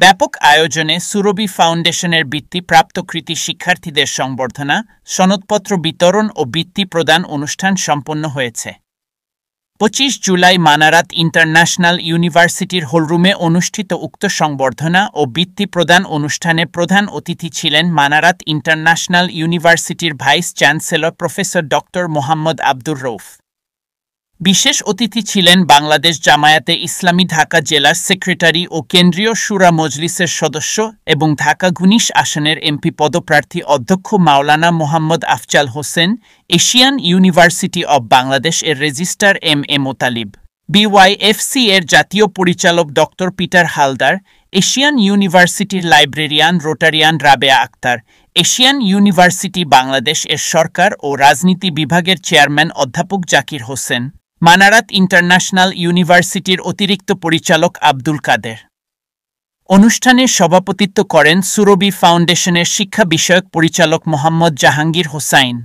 ব্যাপক আয়োজনে সুরভি ফাউন্ডেশনের বৃত্তিপ্রাপ্ত কৃতি শিক্ষার্থীদের সংবর্ধনা, সনদপত্র বিতরণ ও বৃত্তি প্রদান অনুষ্ঠান সম্পন্ন হয়েছে। 25 জুলাই মানারাত ইন্টারন্যাশনাল ইউনিভার্সিটির হলরুমে অনুষ্ঠিত উক্ত সংবর্ধনা ও বৃত্তি প্রদান অনুষ্ঠানে প্রধান অতিথি ছিলেন মানারাত ইন্টারন্যাশনাল ইউনিভার্সিটির vice chancellor professor doctor Mohammad Abdur Rouf. বিশেষ অতিথি ছিলেন বাংলাদেশ জামায়াতে ইসলামী ঢাকা জেলার সেক্রেটারি ও কেন্দ্রীয় শুরা মজলিসের সদস্য এবং ঢাকা 19 আসনের এমপি পদপ্রার্থী অধ্যক্ষ Maulana Mohammad Afzal Hossain, Asian university of Bangladesh এর রেজিস্ট্রার এম মোতালিব, BYFC এর জাতীয় পরিচালক ডক্টর পিটার হালদার, এশিয়ান ইউনিভার্সিটির librarian Rotarian Rabeya Akter, Asian university Bangladesh এর সরকার ও রাজনীতি বিভাগের চেয়ারম্যান অধ্যাপক জাকির হোসেন, মানারাত ইন্টারন্যাশনাল ইউনিভার্সিটির অতিরিক্ত পরিচালক আব্দুল কাদের। অনুষ্ঠানে সভাপতিত্ব করেন সুরভি ফাউন্ডেশনের শিক্ষা বিষয়ক পরিচালক মোহাম্মদ জাহাঙ্গীর হোসাইন।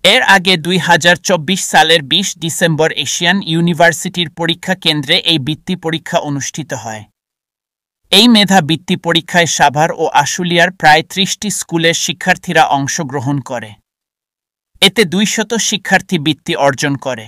এর আগে 2024 সালের 20 ডিসেম্বর এশিয়ান ইউনিভার্সিটির পরীক্ষা কেন্দ্রে এই বৃত্তি পরীক্ষা অনুষ্ঠিত হয়। এই মেধা বৃত্তি পরীক্ষায় সাভার ও আশুলিয়ার প্রায় 30টি স্কুলের শিক্ষার্থীরা অংশগ্রহণ করে। এতে 200 শিক্ষার্থী বৃত্তি অর্জন করে।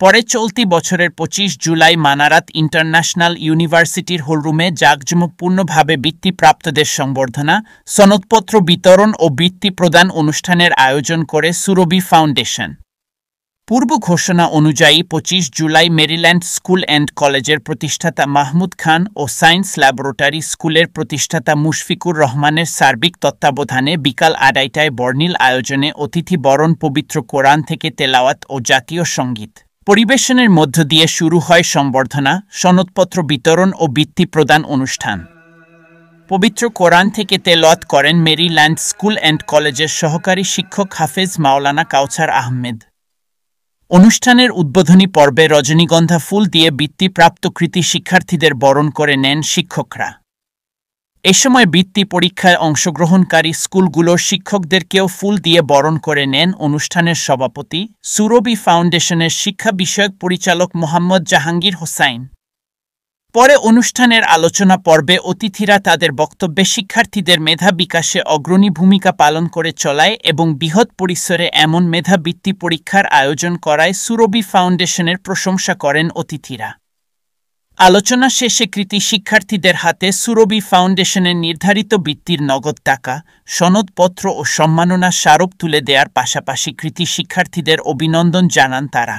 পরে চলতি বছরের 25 জুলাই মানারাত ইন্টারন্যাশনাল ইউনিভার্সিটির হলরুমে জাঁকজমকপূর্ণভাবে বৃত্তিপ্রাপ্তদের সংবর্ধনা, সনদপত্র বিতরণ ও বৃত্তি প্রদান অনুষ্ঠানের আয়োজন করে সুরভি ফাউন্ডেশন। পূর্ব ঘোষণা অনুযায়ী 25 জুলাই মেরিল্যান্ড স্কুল অ্যান্ড কলেজের প্রতিষ্ঠাতা মাহমুদ খান ও সায়েন্স ল্যাবরেটরি স্কুলের প্রতিষ্ঠাতা মুশফিকুর রহমানের সার্বিক তত্ত্বাবধানে বিকাল 2টায় বর্ণিল আয়োজনে অতিথি বরণ, পবিত্র কোরআন থেকে তেলাওয়াত ও জাতীয় সঙ্গীত পরিবেশনের মধ্য দিয়ে শুরু হয় সংবর্ধনা, সনদপত্র বিতরণ ও বৃত্তি প্রদান অনুষ্ঠান। পবিত্র কোরআন থেকে তেলাওয়াত করেন মেরিল্যান্ড স্কুল অ্যান্ড কলেজের সহকারী শিক্ষক হাফেজ মাওলানা কাউছার আহমেদ। অনুষ্ঠানের উদ্বোধনী পর্বে রজনীগন্ধা ফুল দিয়ে বৃত্তিপ্রাপ্ত কৃতি শিক্ষার্থীদের বরণ করে নেন শিক্ষকরা। এ সময় বৃত্তি পরীক্ষায় অংশগ্রহণকারী স্কুলগুলোর শিক্ষকদেরকেও ফুল দিয়ে বরণ করে নেন অনুষ্ঠানের সভাপতি, সুরভি ফাউন্ডেশনের শিক্ষা বিষয়ক পরিচালক মোহাম্মদ জাহাঙ্গীর হোসাইন। পরে অনুষ্ঠানের আলোচনা পর্বে অতিথিরা তাদের বক্তব্যে শিক্ষার্থীদের মেধা বিকাশে অগ্রণী ভূমিকা পালন করে চলায় এবং বৃহৎ পরিসরে এমন মেধা বৃত্তি পরীক্ষার আয়োজন করায় সুরভি ফাউন্ডেশনের প্রশংসা করেন অতিথিরা। আলোচনা শেষে কৃতি শিক্ষার্থীদের হাতে সুরভি ফাউন্ডেশনের নির্ধারিত বৃত্তির নগদ টাকা, সনদপত্র ও সম্মাননা স্মারক তুলে দেওয়ার পাশাপাশি কৃতি শিক্ষার্থীদের অভিনন্দন জানান তারা।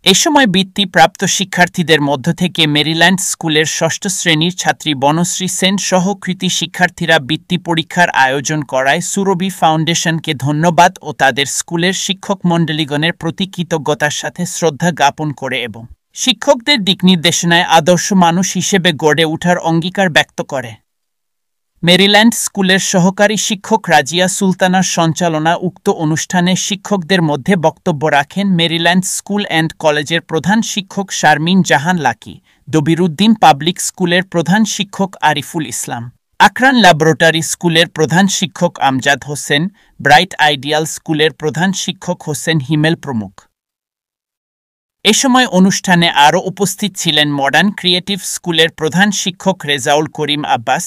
এ সময় বৃত্তিপ্রাপ্ত শিক্ষার্থীদের মধ্য থেকে মেরিল্যান্ড স্কুলের 6ষ্ঠ শ্রেণীর ছাত্রী বনশ্রী সেন সহ কৃতি শিক্ষার্থীরা বৃত্তি পরীক্ষার আয়োজন করায় সুরভি ফাউন্ডেশনকে ধন্যবাদ ও তাদের স্কুলের শিক্ষক মণ্ডলীগণের প্রতি কৃতজ্ঞতার সাথে শ্রদ্ধা জ্ঞাপন করে এবং শিক্ষকদের দিকনির্দেশনায় আদর্শ মানুষ হিসেবে গড়ে ওঠার অঙ্গীকার ব্যক্ত করে। মেরিল্যান্ড স্কুলের সহকারী শিক্ষক রাজিয়া সুলতানার সঞ্চালনা উক্ত অনুষ্ঠানে শিক্ষকদের মধ্যে বক্তব্য রাখেন মেরিল্যান্ড স্কুল অ্যান্ড কলেজের প্রধান শিক্ষক শারমিন জাহান লাকি, দবিরউদ্দিন পাবলিক স্কুলের প্রধান শিক্ষক আরিফুল ইসলাম, আকরান ল্যাবরেটরি স্কুলের প্রধান শিক্ষক আমজাদ হোসেন, ব্রাইট আইডিয়াল স্কুলের প্রধান শিক্ষক হোসেন হিমেল প্রমুখ। এ সময় অনুষ্ঠানে আরও উপস্থিত ছিলেন মডার্ন ক্রিয়েটিভ স্কুলের প্রধান শিক্ষক রেজাউল করিম আব্বাস,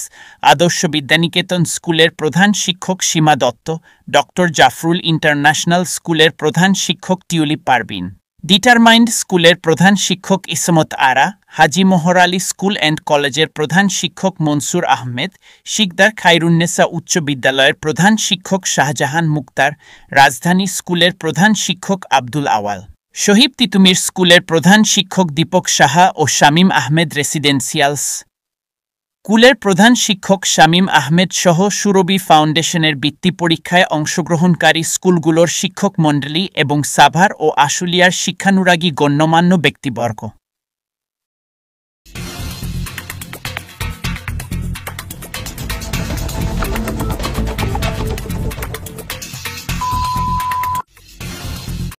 আদর্শ বিদ্যানিকেতন স্কুলের প্রধান শিক্ষক সীমা দত্ত, ডক্টর জাফরুল ইন্টারন্যাশনাল স্কুলের প্রধান শিক্ষক টিউলিপ পারভিন, ডিটারমাইন্ড স্কুলের প্রধান শিক্ষক ইসমত আরা, হাজি মোহর আলী স্কুল অ্যান্ড কলেজের প্রধান শিক্ষক মনসুর আহমেদ, শিকদার খায়রুন্নেসা উচ্চ বিদ্যালয়ের প্রধান শিক্ষক শাহজাহান মুক্তার, রাজধানী স্কুলের প্রধান শিক্ষক আব্দুল আওয়াল, শহীদ তিতুমির স্কুলের প্রধান শিক্ষক দীপক সাহা ও শামীম আহমেদ রেসিডেন্সিয়ালস স্কুলের প্রধান শিক্ষক শামীম আহমেদ সহ সুরভি ফাউন্ডেশনের বৃত্তি পরীক্ষায় অংশগ্রহণকারী স্কুলগুলোর শিক্ষক মণ্ডলী এবং সাভার ও আশুলিয়ার শিক্ষানুরাগী গণ্যমান্য ব্যক্তিবর্গ।